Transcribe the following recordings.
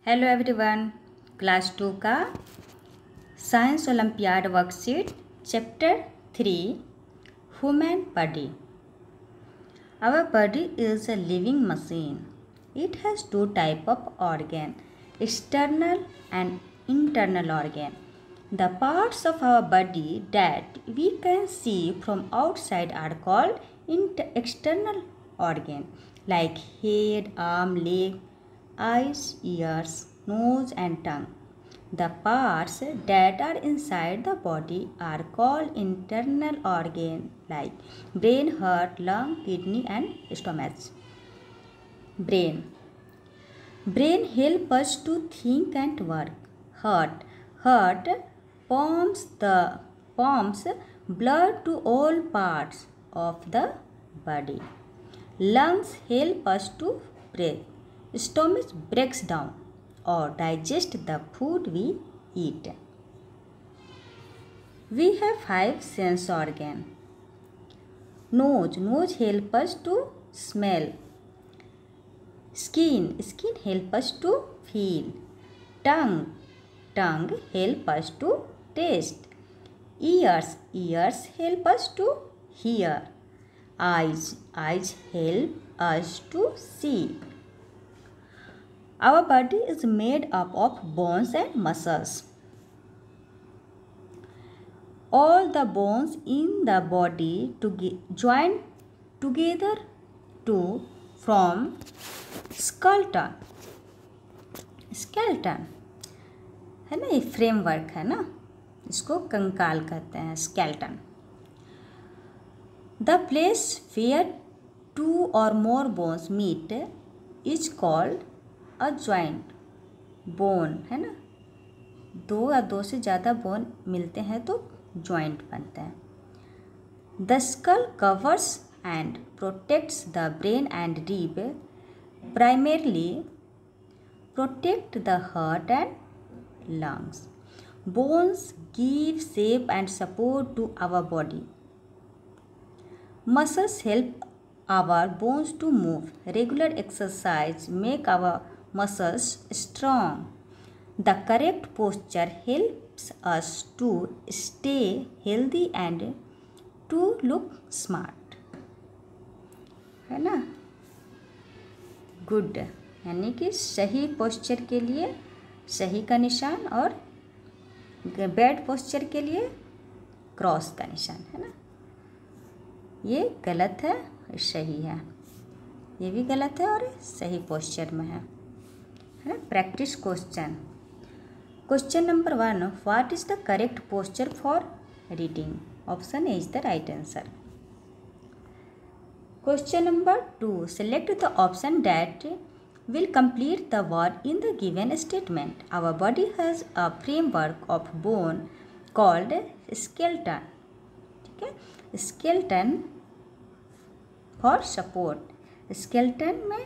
Hello everyone, class 2 का science olympiad worksheet chapter 3 human body. Our body is a living machine. It has two types of organ, external and internal organ. The parts of our body that we can see from outside are called external organ, like head, arm, leg, eyes, ears, nose and tongue. The parts that are inside the body are called internal organ, like brain, heart, lung, kidney and stomach. Brain help us to think and work. Heart pumps blood to all parts of the body. Lungs help us to breathe. Stomach breaks down or digest the food we eat. We have 5 sense organ. Nose help us to smell. Skin help us to feel. Tongue help us to taste. Ears help us to hear. Eyes help us to see. Our body is made up of bones and muscles. All the bones in the body join together to form skeleton है ना, ये framework है ना, इसको कंकाल कहते हैं, skeleton. The place where 2 or more bones meet is called a joint. Bone है ना, 2 या 2 से ज़्यादा बोन मिलते हैं तो जॉइंट बनते हैं. The skull covers and protects the brain and rib. Primarily protect the heart and lungs. Bones give shape and support to our body. Muscles help our bones to move. Regular exercise make our muscles strong. The correct posture helps us to stay healthy and to look smart. है ना. Good यानी कि सही posture के लिए सही का निशान और बैड पोस्चर के लिए क्रॉस का निशान, है ना. ये गलत है, सही है. ये भी गलत है और सही पोस्चर में है ना. Practice question. Question number 1, what is the correct posture for reading? Option A is the right answer. Question number 2. Select the option that will complete the word in the given statement. Our body has a framework of bone called skeleton. ठीक है, skeleton for support. Skeleton में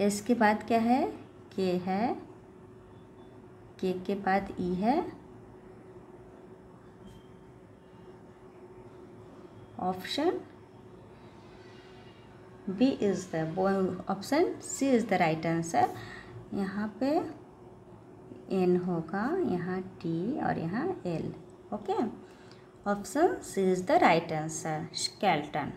इसके बाद क्या है? के है, के बाद ई है. Option B is the option C is the right answer. यहाँ पे एन होगा, यहाँ टी और यहाँ L. Okay, option C is the right answer, skeleton.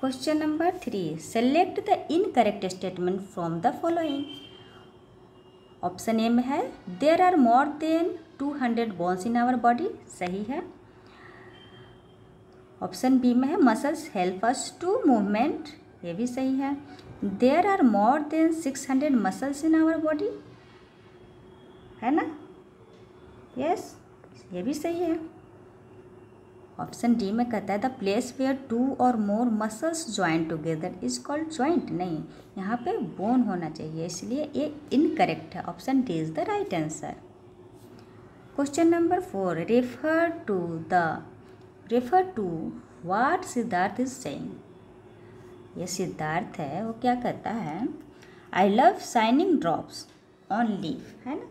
Question number 3. Select the incorrect statement from the following. Option A में है there are more than 200 bones in our body. सही है. ऑप्शन बी में है muscles help us to movement. ये भी सही है. There are more than 600 muscles in our body, है ना. यस, ये भी सही है. ऑप्शन डी में कहता है the place where 2 or more muscles join together is called joint. नहीं, यहाँ पे बोन होना चाहिए, इसलिए ये इनकरेक्ट है. Option D is the right answer. Question number 4. Refer to what Siddharth is saying. ये सिद्धार्थ है, वो क्या कहता है? I love shining drops on leaf, है ना.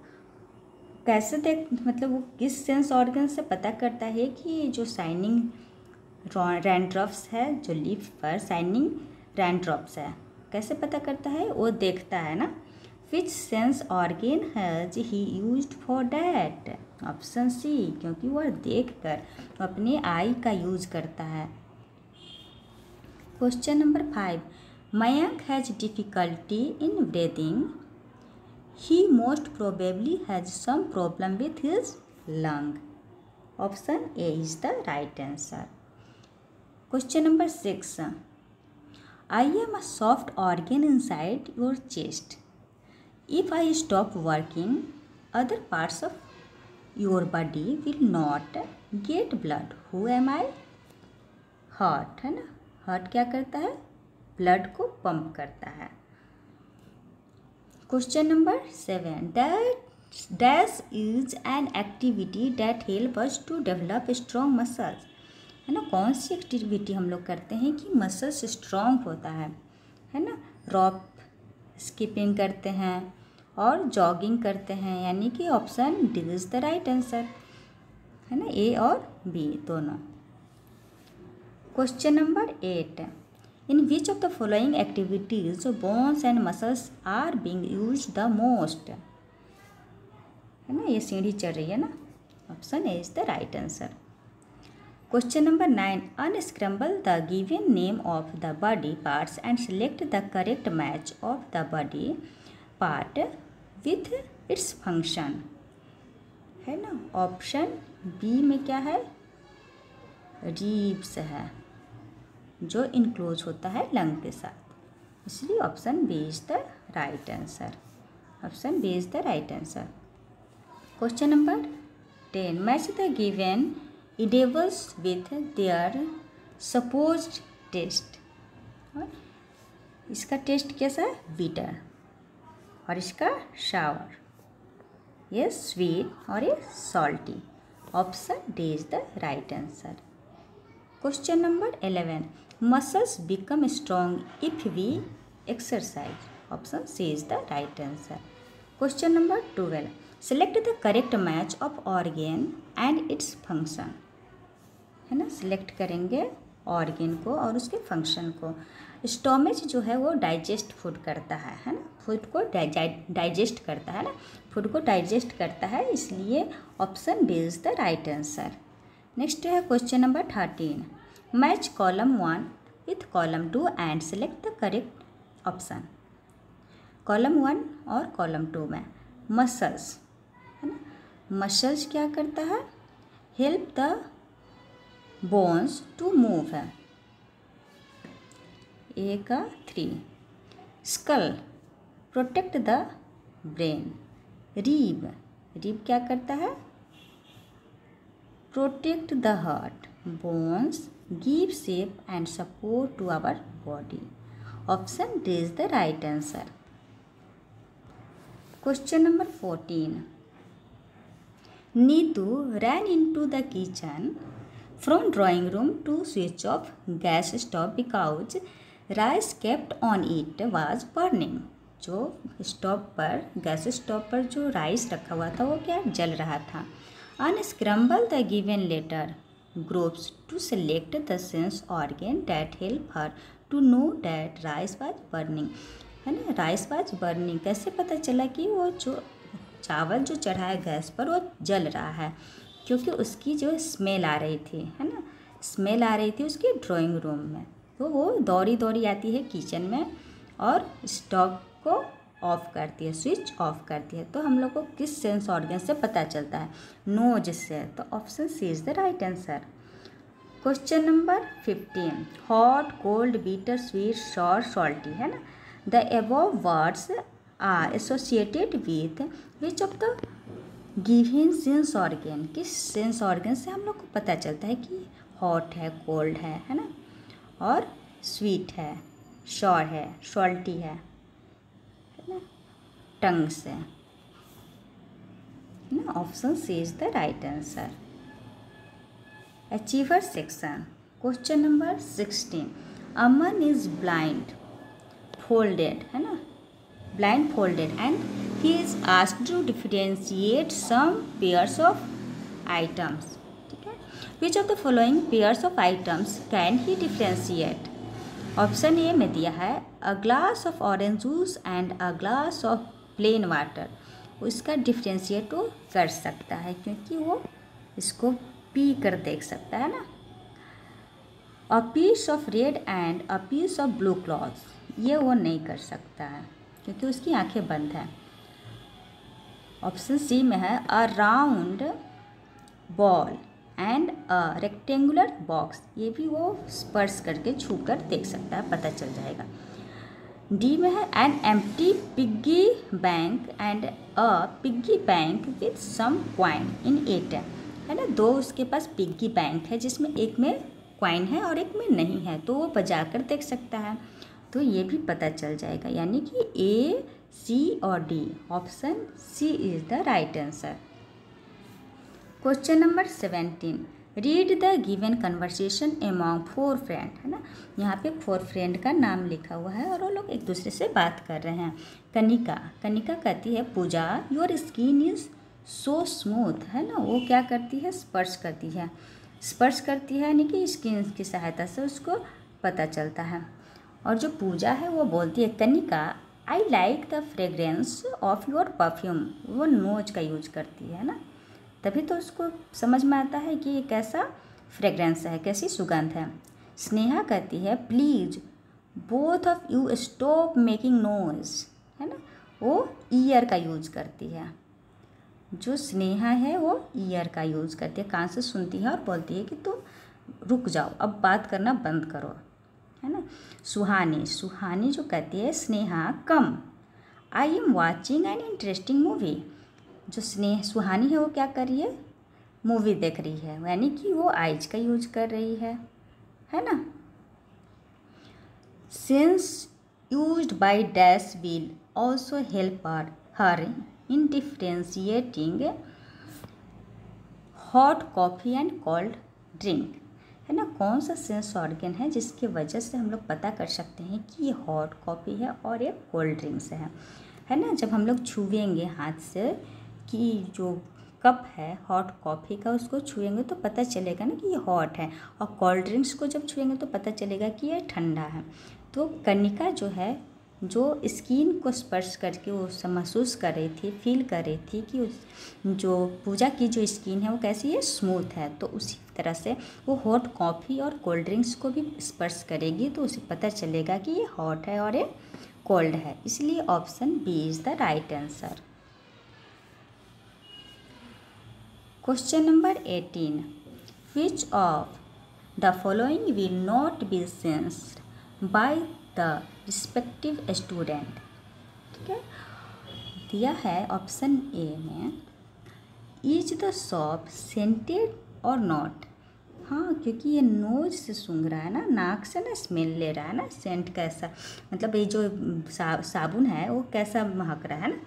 कैसे देख मतलब वो किस सेंस ऑर्गन से पता करता है कि जो शाइनिंग रैंड्रॉप्स है, जो लीफ पर शाइनिंग रैंड्रॉप्स है, कैसे पता करता है? वो देखता है ना। Which sense organ has he used for that? Option C, क्योंकि वह देखकर अपने आई का यूज करता है। Question number 5, Mayank has difficulty in breathing, he most probably has some problem with his lung. Option A is the right answer. Question number 6, I am a soft organ inside your chest. If I stop working, other parts of your body will not get blood. Who am I? Heart, है ना। Heart क्या करता है? Blood को pump करता है। Question number 7, dash is an activity that help us to develop strong muscles, है ना। कौन सी एक्टिविटी हम लोग करते हैं कि मसल्स स्ट्रॉन्ग होता है ना। रॉप स्किपिंग करते हैं और जॉगिंग करते हैं, यानी कि option D is the right answer, है ना, ए और बी दोनों। Question number 8, in which of the following activities bones and muscles are being used the most? है ना, ये सीढ़ी चढ़ रही है ना। Option A is the right answer. Question number 9, unscramble the given name of the body parts and select the correct match of the body part with its function, है ना। ऑप्शन बी में क्या है? रिब्स है, जो enclose होता है lung के साथ, इसलिए option B is the right answer. Option B is the right answer. Question number 10, match the given edibles with their supposed taste. इसका टेस्ट कैसा है? बीटर, और इसका शावर, ये स्वीट और ये salty. Option D is the right answer. Question number 11, muscles become strong if we exercise. Option C is the right answer. Question number 12, select the correct match of organ and its function, है ना। Select करेंगे organ को और उसके function को। स्टोमेज जो है वो डाइजेस्ट फूड करता है ना, फूड को डाइजेस्ट करता है ना, फूड को डाइजेस्ट करता है, इसलिए option B is the right answer. Next है question number 13, match column 1 with column 2 and select the correct option. Column 1 और कॉलम 2 में मसल्स, है ना। मसल्स क्या करता है? Help the bones to move है, ए का 3। Skull protect the brain. Rib, rib क्या करता है? Protect the heart. Bones give shape and support to our body. Option D is the right answer. Question number 14, Neetu ran into the kitchen from drawing room to switch off gas stove because rice kept on it was burning. जो stove पर, gas stove पर जो rice रखा हुआ था वो क्या जल रहा था। Unscramble the given letter groups to select the sense organ that help her to know that rice was burning, है ना। राइस वाज बर्निंग, कैसे पता चला कि वो जो चावल जो चढ़ा है गैस पर वो जल रहा है? क्योंकि उसकी जो स्मेल आ रही थी, है ना, स्मेल आ रही थी उसकी ड्राइंग रूम में, तो वो दौड़ी दौड़ी आती है किचन में और स्टोव को ऑफ करती है, स्विच ऑफ करती है। तो हम लोग को किस सेंस ऑर्गन से पता चलता है? नोज से। तो option C is the right answer. Question number 15, hot, cold, bitter, sweet, sour, salty, है ना। The above words are associated with which of the given sense organ. किस सेंस ऑर्गन से हम लोग को पता चलता है कि हॉट है, कोल्ड है ना, और स्वीट है, सॉर है, सॉल्टी है ना, टंग से, ना। Option C is the right answer. Achiever section, question number 16, Aman is blindfolded, है ना, blindfolded and he is asked to differentiate some pairs of items. ठीक है, which of the following pairs of items can he differentiate. Option A में दिया है a glass of orange juice and a glass of plain water. उसका differentiate वो कर सकता है क्योंकि वो इसको पी कर देख सकता है ना। A piece of red and a piece of blue cloth, ये वो नहीं कर सकता है क्योंकि उसकी आंखें बंद हैं। ऑप्शन सी में है अ round ball and a rectangular box, ये भी वो स्पर्श करके छू कर देख सकता है, पता चल जाएगा। डी में है an empty piggy bank and a piggy bank with some coin in it, है ना। दो उसके पास पिग्गी बैंक है जिसमें एक में क्वाइन है और एक में नहीं है, तो वो बजा कर देख सकता है, तो ये भी पता चल जाएगा। यानी कि ए, सी और D, option C is the right answer. Question number 17, read the given conversation among 4 friend, है ना। यहाँ पे 4 फ्रेंड का नाम लिखा हुआ है और वो लोग एक दूसरे से बात कर रहे हैं। कनिका कहती है Puja your skin is so smooth, है ना। वो क्या करती है, स्पर्श करती है यानी कि स्किन की सहायता से उसको पता चलता है। और जो पूजा है वो बोलती है Kanika I like the fragrance of your perfume, वो नोज का यूज करती है ना, तभी तो उसको समझ में आता है कि ये कैसा फ्रेग्रेंस है, कैसी सुगंध है। स्नेहा कहती है please both of you stop making noise, है ना, वो ईयर का यूज करती है। जो स्नेहा है वो ईयर का यूज करती है, कान से सुनती है और बोलती है कि तुम रुक जाओ, अब बात करना बंद करो, है ना। सुहानी जो कहती है Sneha come I am watching an interesting movie. जो सुहानी है वो क्या कर रही है, मूवी देख रही है, यानी कि वो आइज का यूज कर रही है ना। Since used by dash will also help her in differentiating hot coffee and cold drink, है ना। कौन सा सेंस ऑर्गन है जिसकी वजह से हम लोग पता कर सकते हैं कि ये हॉट कॉफ़ी है और ये कोल्ड ड्रिंक्स है ना। जब हम लोग छुएंगे हाथ से कि जो कप है हॉट कॉफ़ी का, उसको छुएंगे तो पता चलेगा ना कि ये हॉट है, और कोल्ड ड्रिंक्स को जब छुएंगे तो पता चलेगा कि ये ठंडा है। तो कनिका जो है, जो स्किन को स्पर्श करके वो महसूस कर रही थी, फील कर रही थी कि उस जो पूजा की जो स्किन है वो कैसी है, स्मूथ है, तो उसी तरह से वो हॉट कॉफ़ी और कोल्ड ड्रिंक्स को भी स्पर्श करेगी तो उसे पता चलेगा कि ये हॉट है और ये कोल्ड है। इसलिए option B is the right answer. Question number 18, which of the following will not be sensed by the respective student. ठीक है, दिया है ऑप्शन ए में इज द शॉप सेंटेड और नॉट। हाँ, क्योंकि ये नोज से सूंघ रहा है ना, नाक से ना स्मेल ले रहा है ना, सेंट कैसा, मतलब ये जो साबुन है वो कैसा महक रहा है ना,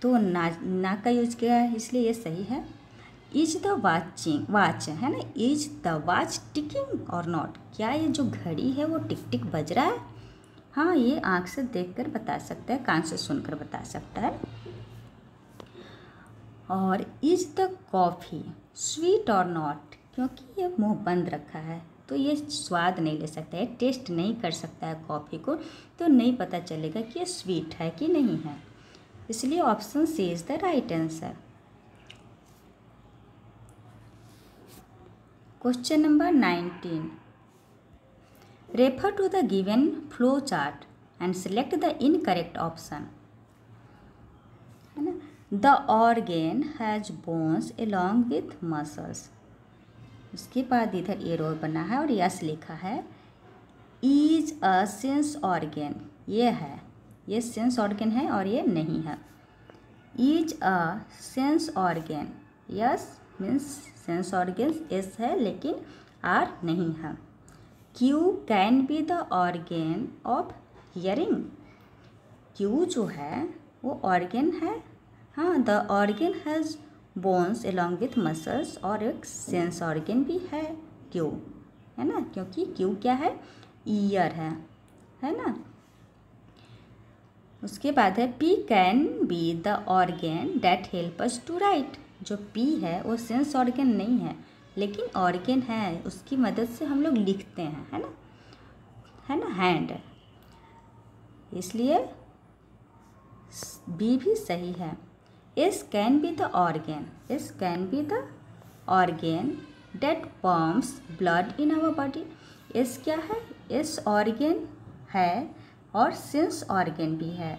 तो नाक का यूज किया है, इसलिए ये सही है। इज द वाच है ना, इज द वाच टिकिंग और नॉट, क्या ये जो घड़ी है वो टिक टिक बज रहा है। हाँ, ये आँख से देखकर बता सकता है, कान से सुनकर बता सकता है। और इज द कॉफ़ी स्वीट और नॉट, क्योंकि ये मुंह बंद रखा है तो ये स्वाद नहीं ले सकता है, टेस्ट नहीं कर सकता है कॉफ़ी को, तो नहीं पता चलेगा कि ये स्वीट है कि नहीं है, इसलिए option C is the right answer. Question number 19, refer to the given flow chart and select the incorrect option, है ना। The organ has bones along with muscles, उसके बाद इधर एरो बना है और यस लिखा है। इज अ सेंस ऑर्गेन, ये है, ये सेंस ऑर्गेन है और ये नहीं है। Is a sense organ, yes means sense organ S है लेकिन आर नहीं है। Q can be the organ of hearing, Q जो है वो ऑर्गेन है, हाँ, the organ has bones along with muscles, और एक सेंस ऑर्गेन भी है क्यू, है ना, क्योंकि क्यू क्या है, ईयर है ना। उसके बाद है P can be the organ that help us to write. जो पी है वो सेंस ऑर्गेन नहीं है, लेकिन ऑर्गेन है, उसकी मदद से हम लोग लिखते हैं, है ना, हैंड, इसलिए बी भी सही है। S can be the organ, S can be the organ that pumps blood in our body. S क्या है, एस ऑर्गेन है और सेंस ऑर्गेन भी है।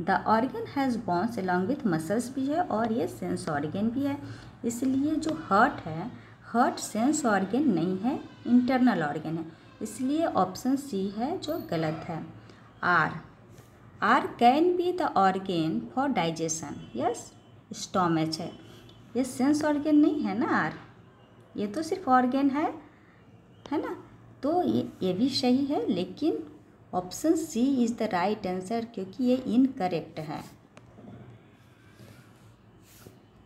The organ has bones along with muscles भी है और ये सेंस ऑर्गेन भी है। इसलिए जो हार्ट है, हार्ट सेंस ऑर्गेन नहीं है, इंटरनल ऑर्गेन है, इसलिए ऑप्शन सी है जो गलत है। R can be the organ for digestion, yes, stomach है, ये सेंस ऑर्गेन नहीं है ना आर, ये तो सिर्फ ऑर्गेन है ना, तो ये भी सही है, लेकिन option C is the right answer क्योंकि ये इनकरेक्ट है।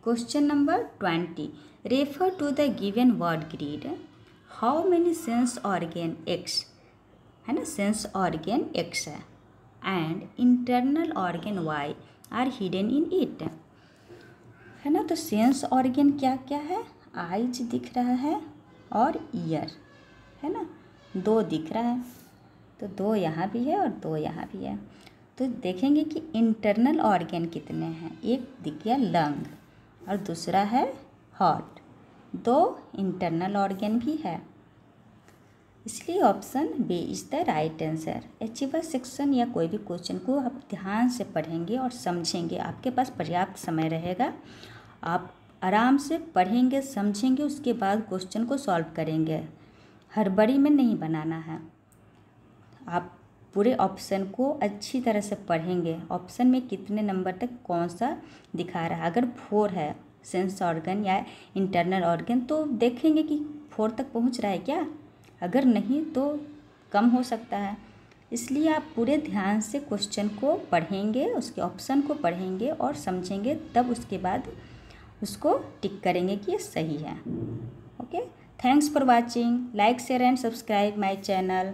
Question number 20, refer to the given word grid, how many sense organ X, है ना, सेंस ऑर्गेन एक्स है and internal organ Y are hidden in it, है ना। तो sense organ क्या क्या है, आइज दिख रहा है और ईयर, है ना, 2 दिख रहा है, तो 2 यहाँ भी है और 2 यहाँ भी है। तो देखेंगे कि इंटरनल ऑर्गेन कितने हैं, एक दिख गया लंग और दूसरा है हार्ट, 2 इंटरनल ऑर्गेन भी है, इसलिए option B is the right answer. Achiever section या कोई भी क्वेश्चन को आप ध्यान से पढ़ेंगे और समझेंगे, आपके पास पर्याप्त समय रहेगा, आप आराम से पढ़ेंगे, समझेंगे, उसके बाद क्वेश्चन को सॉल्व करेंगे, हड़बड़ी में नहीं बनाना है। आप पूरे ऑप्शन को अच्छी तरह से पढ़ेंगे, ऑप्शन में कितने नंबर तक कौन सा दिखा रहा है, अगर 4 है सेंस ऑर्गन या इंटरनल ऑर्गन तो देखेंगे कि 4 तक पहुंच रहा है क्या, अगर नहीं तो कम हो सकता है। इसलिए आप पूरे ध्यान से क्वेश्चन को पढ़ेंगे, उसके ऑप्शन को पढ़ेंगे और समझेंगे, तब उसके बाद उसको टिक करेंगे कि ये सही है। Okay, thanks for watching, like share and subscribe my channel.